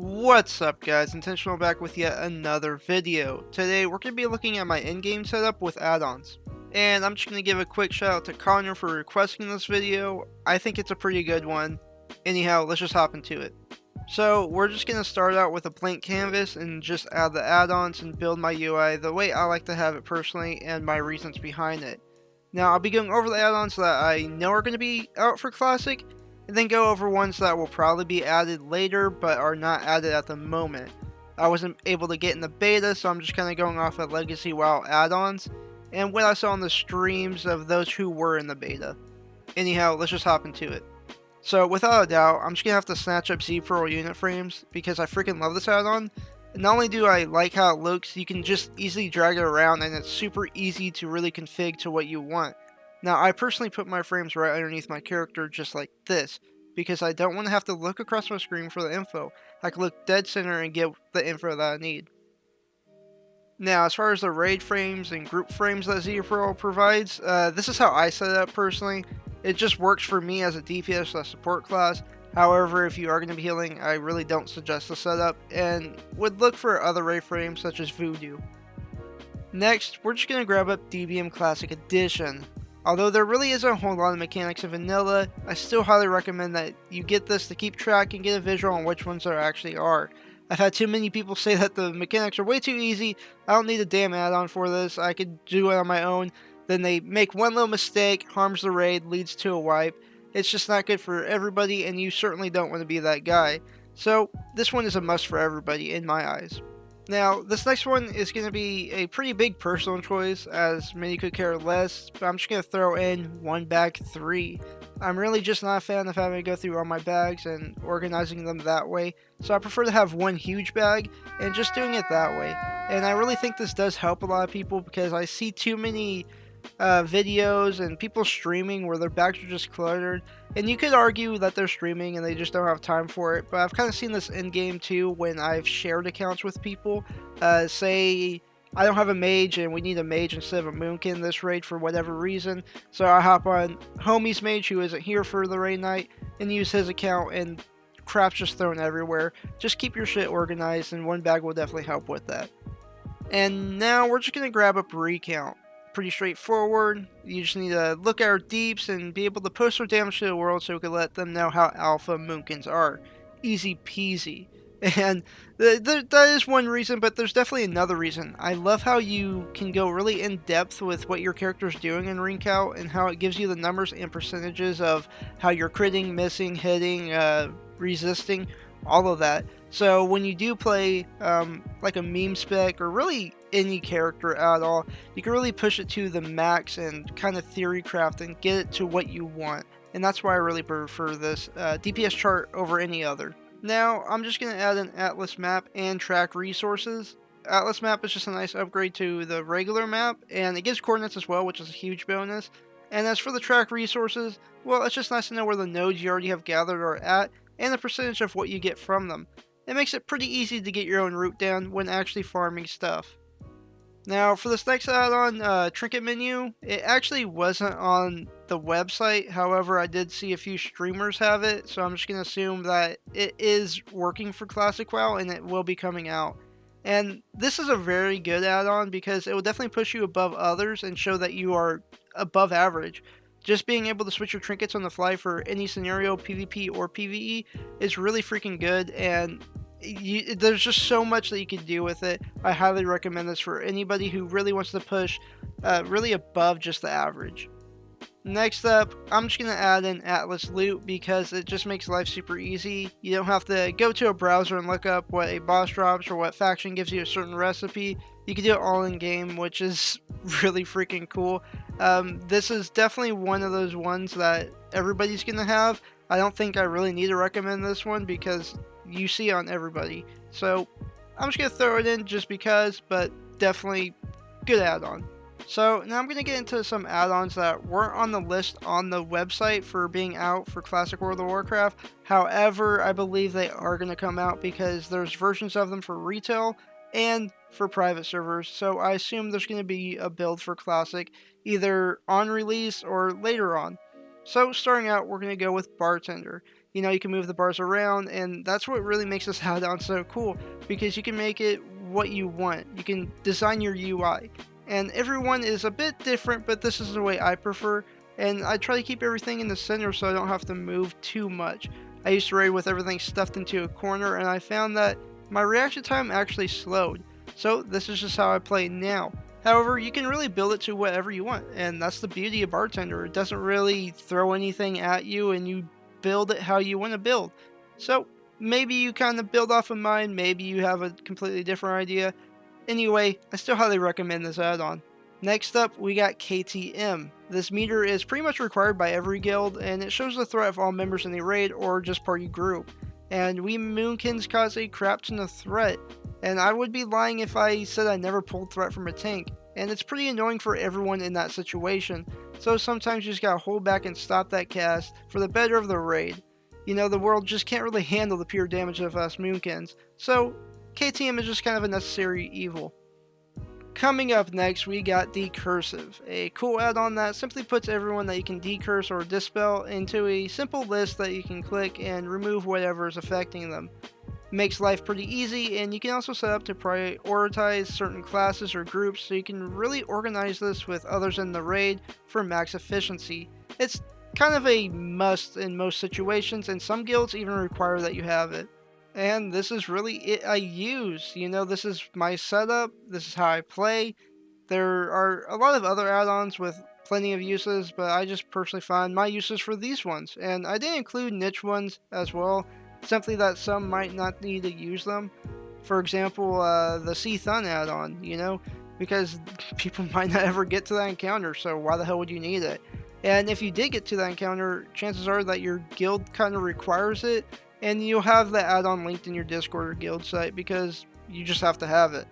What's up guys, Intentional back with yet another video. Today we're going to be looking at my in-game setup with add-ons. And I'm just going to give a quick shout out to Connor for requesting this video. I think it's a pretty good one. Anyhow, let's just hop into it. So we're just going to start out with a blank canvas and just add the add-ons and build my UI the way I like to have it personally and my reasons behind it. Now I'll be going over the add-ons that I know are going to be out for Classic, and then go over ones that will probably be added later but are not added at the moment. I wasn't able to get in the beta, so I'm just kind of going off of Legacy WoW add-ons and what I saw on the streams of those who were in the beta. Anyhow, let's just hop into it. So without a doubt, I'm just going to have to snatch up Z-perl unit frames because I freaking love this add-on. And not only do I like how it looks, you can just easily drag it around and it's super easy to really configure to what you want. Now, I personally put my frames right underneath my character just like this, because I don't want to have to look across my screen for the info. I can look dead center and get the info that I need. Now, as far as the raid frames and group frames that Z-perl provides, this is how I set it up personally. It just works for me as a DPS support class. However, if you are going to be healing, I really don't suggest the setup, and would look for other raid frames such as Voodoo. Next, we're just going to grab up DBM-Classic Edition. Although there really isn't a whole lot of mechanics in vanilla, I still highly recommend that you get this to keep track and get a visual on which ones there actually are. I've had too many people say that the mechanics are way too easy, I don't need a damn add-on for this, I could do it on my own. Then they make one little mistake, harms the raid, leads to a wipe. It's just not good for everybody, and you certainly don't want to be that guy. So this one is a must for everybody in my eyes. Now, this next one is going to be a pretty big personal choice, as many could care less, but I'm just going to throw in OneBag3. I'm really just not a fan of having to go through all my bags and organizing them that way, so I prefer to have one huge bag and just doing it that way. And I really think this does help a lot of people because I see too many videos and people streaming where their bags are just cluttered, and you could argue that they're streaming and they just don't have time for it, but I've kind of seen this in game too when I've shared accounts with people. Say I don't have a mage and we need a mage instead of a moonkin this raid for whatever reason, so I hop on homie's mage who isn't here for the raid night and use his account, and crap's just thrown everywhere. Just keep your shit organized, and one bag will definitely help with that. And now we're just gonna grab up Recount. Pretty straightforward. You just need to look at our deeps and be able to post our damage to the world so we can let them know how alpha moonkins are. Easy peasy. And that is one reason, but there's definitely another reason. I love how you can go really in depth with what your character's doing in Recount and how it gives you the numbers and percentages of how you're critting, missing, hitting, resisting, all of that. So when you do play like a meme spec or really any character at all, you can really push it to the max and kind of theory craft and get it to what you want. And that's why I really prefer this DPS chart over any other. Now I'm just going to add an Atlas map and track resources. Atlas map is just a nice upgrade to the regular map, and it gives coordinates as well, which is a huge bonus. And as for the track resources, well, it's just nice to know where the nodes you already have gathered are at and the percentage of what you get from them. It makes it pretty easy to get your own route down when actually farming stuff. Now for this next add-on, Trinket Menu, it actually wasn't on the website, however I did see a few streamers have it, so I'm just going to assume that it is working for ClassicWoW and it will be coming out. And this is a very good add-on because it will definitely push you above others and show that you are above average. Just being able to switch your trinkets on the fly for any scenario, PvP or PvE, is really freaking good, and there's just so much that you can do with it. I highly recommend this for anybody who really wants to push really above just the average. Next up, I'm just going to add in AtlasLoot because it just makes life super easy. You don't have to go to a browser and look up what a boss drops or what faction gives you a certain recipe. You can do it all in game, which is really freaking cool. This is definitely one of those ones that everybody's going to have. I don't think I really need to recommend this one because you see it on everybody. So I'm just going to throw it in just because, but definitely good add-on. So now I'm going to get into some add-ons that weren't on the list on the website for being out for Classic World of Warcraft. However, I believe they are going to come out because there's versions of them for retail and for private servers. So I assume there's going to be a build for Classic either on release or later on. So starting out, we're going to go with Bartender. You know, you can move the bars around, and that's what really makes this add-on so cool, because you can make it what you want. You can design your UI, and everyone is a bit different, but this is the way I prefer, and I try to keep everything in the center so I don't have to move too much. I used to raid with everything stuffed into a corner, and I found that my reaction time actually slowed. So this is just how I play now. However, you can really build it to whatever you want, and that's the beauty of Bartender. It doesn't really throw anything at you, and you build it how you want to build. So maybe you kind of build off of mine, maybe you have a completely different idea. Anyway, I still highly recommend this add-on. Next up, we got KTM. This meter is pretty much required by every guild, and it shows the threat of all members in the raid or just party group. And we Moonkins cause a crap ton of threat, and I would be lying if I said I never pulled threat from a tank. And it's pretty annoying for everyone in that situation, so sometimes you just gotta hold back and stop that cast for the better of the raid. You know, the world just can't really handle the pure damage of us Moonkins, so KTM is just kind of a necessary evil. Coming up next, we got Decursive, a cool add-on that simply puts everyone that you can decurse or dispel into a simple list that you can click and remove whatever is affecting them. Makes life pretty easy, and you can also set up to prioritize certain classes or groups, so you can really organize this with others in the raid for max efficiency. It's kind of a must in most situations, and some guilds even require that you have it. And this is really it I use. You know, this is my setup, this is how I play. There are a lot of other add-ons with plenty of uses, but I just personally find my uses for these ones. And I did include niche ones as well, simply that some might not need to use them. For example, the Sea Thun add-on, you know, because people might not ever get to that encounter, so why the hell would you need it? And if you did get to that encounter, chances are that your guild kind of requires it, and you'll have the add-on linked in your Discord or guild site because you just have to have it.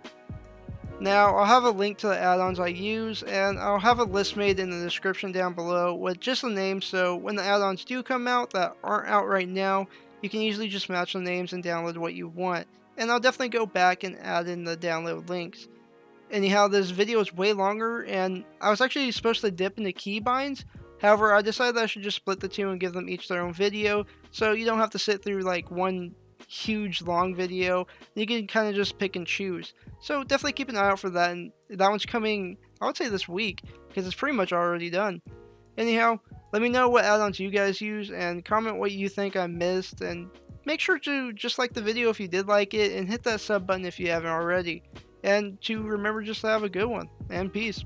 Now, I'll have a link to the add-ons I use, and I'll have a list made in the description down below with just the names, so when the add-ons do come out that aren't out right now, you can easily just match the names and download what you want. And I'll definitely go back and add in the download links. Anyhow, this video is way longer, and I was actually supposed to dip into keybinds. However, I decided that I should just split the two and give them each their own video, so you don't have to sit through like one huge long video. You can kind of just pick and choose. So definitely keep an eye out for that, and that one's coming, I would say, this week, because it's pretty much already done. Anyhow, let me know what add-ons you guys use, and comment what you think I missed, and make sure to just like the video if you did like it, and hit that sub button if you haven't already. And to remember just to have a good one, and peace.